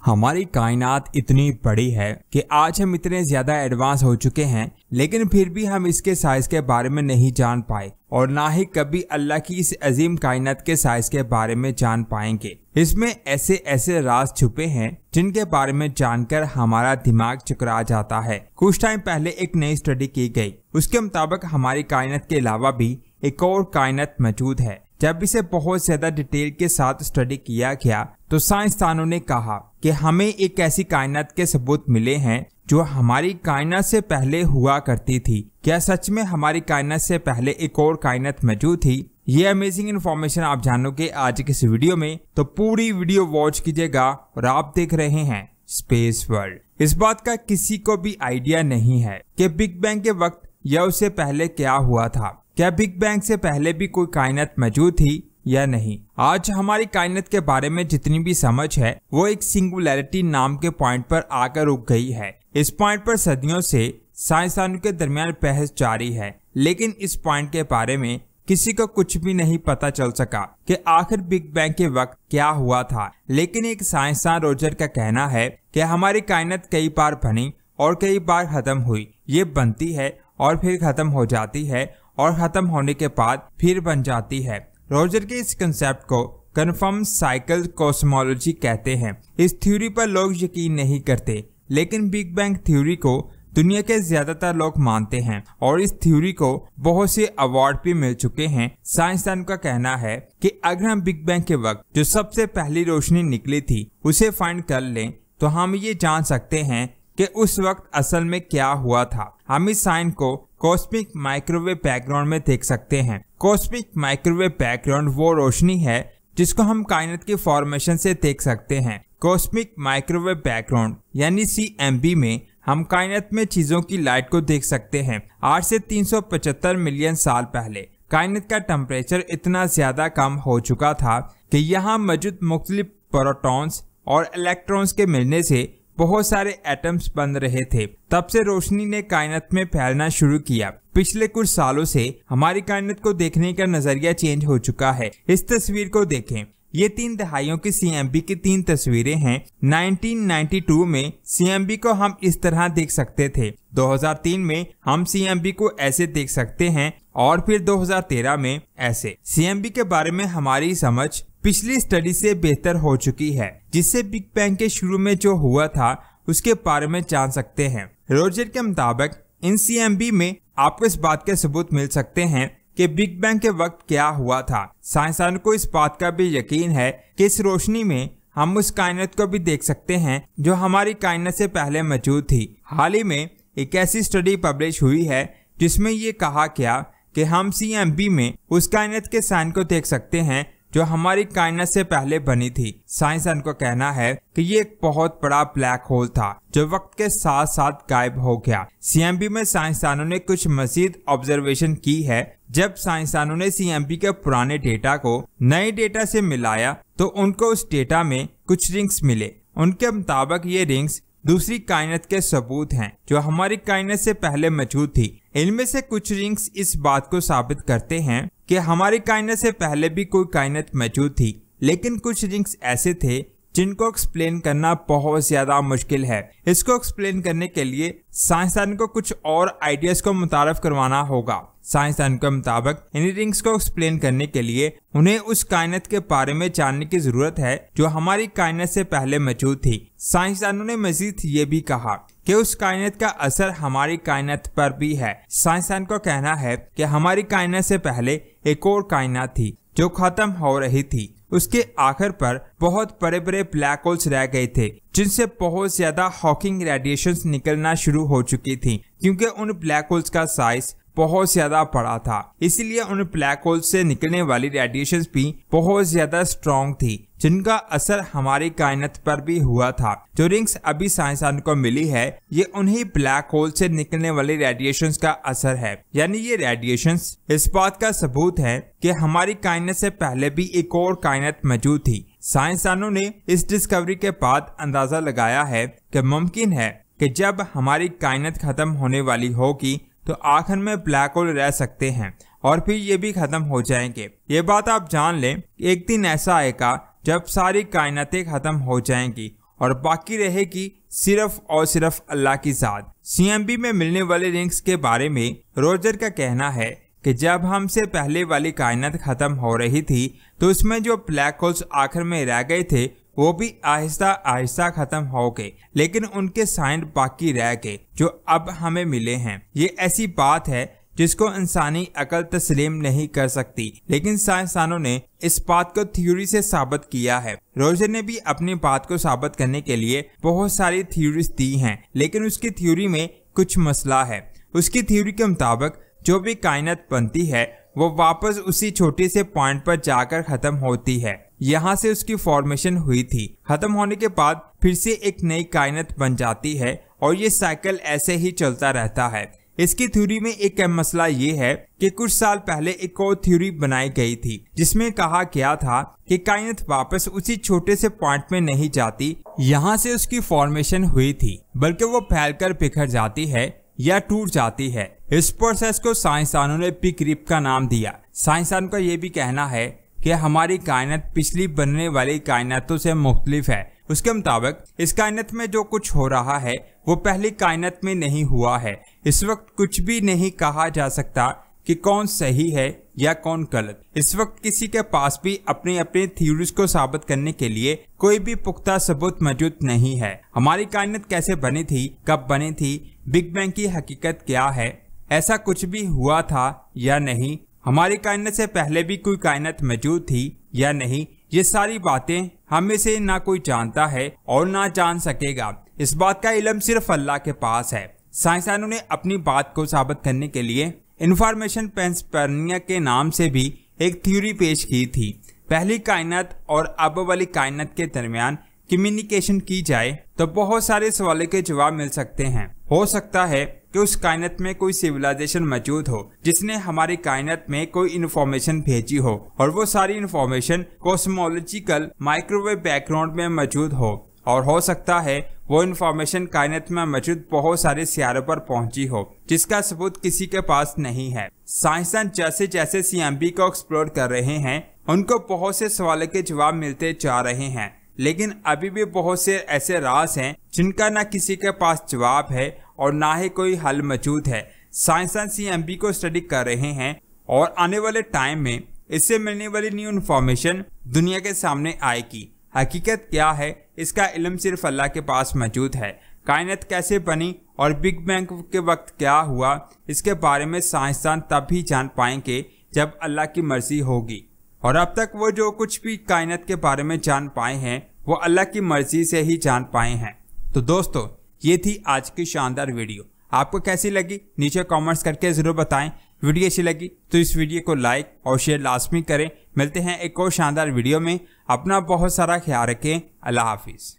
हमारी कायनात इतनी बड़ी है कि आज हम इतने ज्यादा एडवांस हो चुके हैं, लेकिन फिर भी हम इसके साइज के बारे में नहीं जान पाए और ना ही कभी अल्लाह की इस अजीम कायनात के साइज के बारे में जान पाएंगे। इसमें ऐसे ऐसे राज छुपे हैं जिनके बारे में जानकर हमारा दिमाग चकरा जाता है। कुछ टाइम पहले एक नई स्टडी की गई, उसके मुताबिक हमारी कायनात के अलावा भी एक और कायनात मौजूद है। जब इसे बहुत ज्यादा डिटेल के साथ स्टडी किया गया तो साइंसदानों ने कहा कि हमें एक ऐसी कायनात के सबूत मिले हैं जो हमारी कायनात से पहले हुआ करती थी। क्या सच में हमारी कायनात से पहले एक और कायनात मौजूद थी? ये अमेजिंग इन्फॉर्मेशन आप जानोगे आज की इस वीडियो में, तो पूरी वीडियो वॉच कीजिएगा। और आप देख रहे हैं स्पेस वर्ल्ड। इस बात का किसी को भी आइडिया नहीं है कि बिग बैंग के वक्त या उससे पहले क्या हुआ था। क्या बिग बैंग से पहले भी कोई कायनात मौजूद थी या नहीं? आज हमारी कायनात के बारे में जितनी भी समझ है वो एक सिंगुलैरिटी नाम के पॉइंट पर आकर रुक गई है। इस पॉइंट पर सदियों से साइंसदानों के दरमियान बहस जारी है, लेकिन इस पॉइंट के बारे में किसी को कुछ भी नहीं पता चल सका कि आखिर बिग बैंग के वक्त क्या हुआ था। लेकिन एक साइंसदान रोजर का कहना है कि हमारी कायनात कई बार बनी और कई बार खत्म हुई। ये बनती है और फिर खत्म हो जाती है और खत्म होने के बाद फिर बन जाती है। रोजर के इस कंसेप्ट को कन्फर्म साइकिल कॉस्मोलॉजी कहते हैं। इस थ्योरी पर लोग यकीन नहीं करते, लेकिन बिग बैंग थ्योरी को दुनिया के ज्यादातर लोग मानते हैं और इस थ्योरी को बहुत से अवार्ड भी मिल चुके हैं। साइंसदान का कहना है कि अगर हम बिग बैंग के वक्त जो सबसे पहली रोशनी निकली थी उसे फाइंड कर लें तो हम ये जान सकते हैं कि उस वक्त असल में क्या हुआ था। हम इस साइन को कॉस्मिक माइक्रोवेव बैकग्राउंड में देख सकते हैं। कॉस्मिक माइक्रोवेव बैकग्राउंड वो रोशनी है जिसको हम कायनात की फॉर्मेशन से देख सकते हैं। कॉस्मिक माइक्रोवेव बैकग्राउंड यानी CMB में हम कायनात में चीजों की लाइट को देख सकते हैं। आज से 375 मिलियन साल पहले कायनात का टेम्परेचर इतना ज्यादा कम हो चुका था कि यहाँ मौजूद मुख्तलिफ प्रोटॉन्स और इलेक्ट्रॉन्स के मिलने से बहुत सारे एटम्स बन रहे थे। तब से रोशनी ने कायनात में फैलना शुरू किया। पिछले कुछ सालों से हमारी कायनात को देखने का नजरिया चेंज हो चुका है। इस तस्वीर को देखें, ये 3 दहाइयों की CMB की 3 तस्वीरें हैं। 1992 में CMB को हम इस तरह देख सकते थे। 2003 में हम CMB को ऐसे देख सकते हैं और फिर 2013 में ऐसे। CMB के बारे में हमारी समझ पिछली स्टडी से बेहतर हो चुकी है, जिससे बिग बैंग के शुरू में जो हुआ था उसके बारे में जान सकते हैं। रोजर के मुताबिक इन CMB में आपको इस बात के सबूत मिल सकते हैं कि बिग बैंग के वक्त क्या हुआ था। साइंसदानों को इस बात का भी यकीन है कि इस रोशनी में हम उस कायनात को भी देख सकते हैं जो हमारी कायनात से पहले मौजूद थी। हाल ही में एक ऐसी स्टडी पब्लिश हुई है जिसमें ये कहा गया कि हम CMB में उस कायनात के साइन को देख सकते हैं जो हमारी कायनात से पहले बनी थी। साइंसदान का कहना है कि ये एक बहुत बड़ा ब्लैक होल था जो वक्त के साथ साथ गायब हो गया। CMB में साइंसदानों ने कुछ मजीद ऑब्जर्वेशन की है। जब साइंसदानों ने CMB के पुराने डेटा को नए डेटा से मिलाया तो उनको उस डेटा में कुछ रिंग्स मिले। उनके मुताबिक ये रिंग्स दूसरी कायनात के सबूत हैं जो हमारी कायनात से पहले मौजूद थी। इनमें से कुछ रिंग्स इस बात को साबित करते हैं कि हमारी कायनात से पहले भी कोई कायनात मौजूद थी, लेकिन कुछ रिंग्स ऐसे थे जिनको एक्सप्लेन करना बहुत ज्यादा मुश्किल है। इसको एक्सप्लेन करने के लिए साइंसदान को कुछ और आइडियाज को मुतारफ करवाना होगा। साइंसदान के मुताबिक इन रिंग्स को एक्सप्लेन करने के लिए उन्हें उस कायनात के बारे में जानने की जरूरत है जो हमारी कायनात से पहले मौजूद थी। साइंसदानों ने मजीद ये भी कहा कि उस कायनात का असर हमारी कायनात पर भी है। साइंसदान का कहना है कि हमारी कायनात से पहले एक और कायनात थी जो खत्म हो रही थी। उसके आखिर पर बहुत बड़े बड़े ब्लैक होल्स रह गए थे जिनसे बहुत ज्यादा हॉकिंग रेडिएशंस निकलना शुरू हो चुकी थी, क्योंकि उन ब्लैक होल्स का साइज बहुत ज्यादा बड़ा था। इसलिए उन ब्लैक होल्स से निकलने वाली रेडिएशंस भी बहुत ज्यादा स्ट्रॉन्ग थी, जिनका असर हमारी कायनात पर भी हुआ था। जो रिंग्स अभी साइंसदान को मिली है ये उन्हीं ब्लैक होल से निकलने वाली रेडिएशंस का असर है। यानी ये रेडिएशंस इस बात का सबूत है कि हमारी कायनात से पहले भी एक और कायनात मौजूद थी। साइंसदानों ने इस डिस्कवरी के बाद अंदाजा लगाया है कि मुमकिन है कि जब हमारी कायनात खत्म होने वाली होगी तो आखिर में ब्लैक होल रह सकते हैं और फिर ये भी खत्म हो जाएंगे। ये बात आप जान लें, एक दिन ऐसा आएगा जब सारी कायनातें खत्म हो जाएंगी और बाकी रहेगी सिर्फ और सिर्फ अल्लाह की ज़ात। CMB में मिलने वाले रिंग्स के बारे में रोजर का कहना है कि जब हमसे पहले वाली कायनात खत्म हो रही थी तो उसमें जो ब्लैक होल्स आखिर में रह गए थे वो भी आहिस्ता आहिस्ता खत्म हो गए, लेकिन उनके साइन बाकी रह गए जो अब हमें मिले हैं। ये ऐसी बात है जिसको इंसानी अकल तस्लीम नहीं कर सकती, लेकिन साइंसदानों ने इस बात को थ्योरी से साबित किया है। रोजर ने भी अपनी बात को साबित करने के लिए बहुत सारी थ्योरीज दी हैं, लेकिन उसकी थ्योरी में कुछ मसला है। उसकी थ्योरी के मुताबिक जो भी कायनात बनती है वो वापस उसी छोटे से पॉइंट पर जाकर खत्म होती है। यहाँ से उसकी फॉर्मेशन हुई थी, खत्म होने के बाद फिर से एक नई कायनात बन जाती है और ये साइकिल ऐसे ही चलता रहता है। इसकी थ्योरी में एक अहम मसला ये है कि कुछ साल पहले एक और थ्योरी बनाई गई थी जिसमें कहा गया था कि कायनात वापस उसी छोटे से पॉइंट में नहीं जाती, यहाँ से उसकी फॉर्मेशन हुई थी, बल्कि वो फैलकर बिखर जाती है या टूट जाती है। इस प्रोसेस को साइंसदानों ने बिग रिप का नाम दिया। साइंसदानों का ये भी कहना है कि हमारी कायनात पिछली बनने वाली कायनातों से मुख्तलिफ है। उसके मुताबिक इस कायनात में जो कुछ हो रहा है वो पहली कायनात में नहीं हुआ है। इस वक्त कुछ भी नहीं कहा जा सकता कि कौन सही है या कौन गलत। इस वक्त किसी के पास भी अपनी अपनी थ्योरीज को साबित करने के लिए कोई भी पुख्ता सबूत मौजूद नहीं है। हमारी कायनात कैसे बनी थी, कब बनी थी, बिग बैंग की हकीकत क्या है, ऐसा कुछ भी हुआ था या नहीं, हमारी कायनात से पहले भी कोई कायनात मौजूद थी या नहीं, ये सारी बातें हम में से ना कोई जानता है और ना जान सकेगा। इस बात का इल्म सिर्फ अल्लाह के पास है। साइंसदानों ने अपनी बात को साबित करने के लिए इंफॉर्मेशन पेंसपर्निया के नाम से भी एक थ्योरी पेश की थी। पहली कायनात और अब वाली कायनात के दरमियान कम्युनिकेशन की जाए तो बहुत सारे सवालों के जवाब मिल सकते हैं। हो सकता है कि उस कायनात में कोई सिविलाइजेशन मौजूद हो जिसने हमारी कायनात में कोई इन्फॉर्मेशन भेजी हो और वो सारी इन्फॉर्मेशन कॉस्मोलॉजिकल माइक्रोवेव बैकग्राउंड में मौजूद हो, और हो सकता है वो इन्फॉर्मेशन कायनात में मौजूद बहुत सारे सियारों पर पहुंची हो जिसका सबूत किसी के पास नहीं है। साइंसदान जैसे जैसे CMB को एक्सप्लोर कर रहे हैं उनको बहुत से सवालों के जवाब मिलते जा रहे हैं, लेकिन अभी भी बहुत से ऐसे राज हैं जिनका ना किसी के पास जवाब है और ना ही कोई हल मौजूद है। साइंसदान CMB को स्टडी कर रहे हैं और आने वाले टाइम में इससे मिलने वाली न्यू इन्फॉर्मेशन दुनिया के सामने आएगी। हकीकत क्या है इसका इल्म सिर्फ अल्लाह के पास मौजूद है। कायनात कैसे बनी और बिग बैंग के वक्त क्या हुआ इसके बारे में साइंसदान तब भी जान पाएंगे जब अल्लाह की मर्जी होगी, और अब तक वो जो कुछ भी कायनात के बारे में जान पाए हैं वो अल्लाह की मर्जी से ही जान पाए हैं। तो दोस्तों, ये थी आज की शानदार वीडियो। आपको कैसी लगी नीचे कमेंट्स करके ज़रूर बताएं। वीडियो अच्छी लगी तो इस वीडियो को लाइक और शेयर लाजमी करें। मिलते हैं एक और शानदार वीडियो में। अपना बहुत सारा ख्याल रखें। अल्लाह हाफिज़।